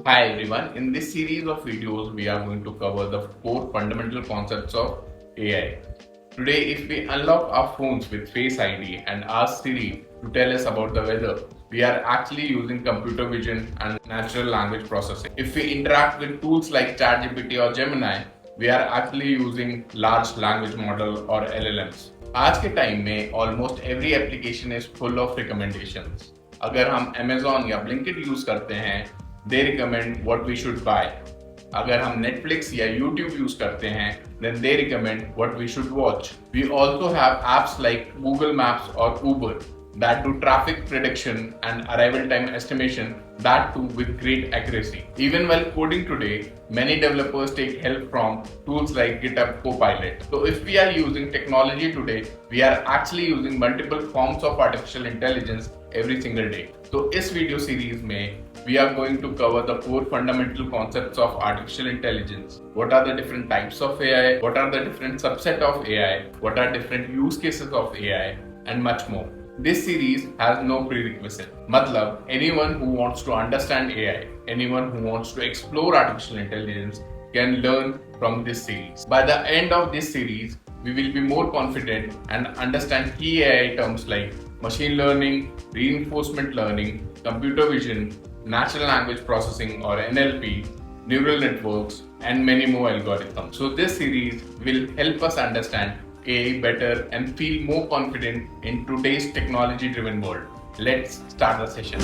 Hi everyone, in this series of videos we are going to cover the 4 fundamental concepts of AI. Today if we unlock our phones with Face ID and ask Siri to tell us about the weather, we are actually using computer vision and natural language processing. If we interact with tools like ChatGPT or Gemini, we are actually using large language model or LLMs. आज के time में almost every application is full of recommendations. अगर हम Amazon या Blinkit use करते हैं, they recommend what we should buy. अगर हम Netflix या YouTube यूज करते हैं, then they recommend what we should watch. We also have apps like Google Maps or Uber that do traffic prediction and arrival time estimation, that too with great accuracy. Even while coding today, many developers take help from tools like GitHub Copilot. So if we are using technology today, we are actually using multiple forms of artificial intelligence every single day. So इस video series में we are going to cover the 4 fundamental concepts of artificial intelligence. What are the different types of AI? What are the different subset of AI? What are different use cases of AI? And much more. This series has no prerequisite. Matlab, anyone who wants to understand AI, anyone who wants to explore artificial intelligence can learn from this series. By the end of this series, we will be more confident and understand key AI terms like machine learning, reinforcement learning, computer vision, natural language processing or NLP, neural networks, and many more algorithms. So this series will help us understand AI better and feel more confident in today's technology-driven world. Let's start the session.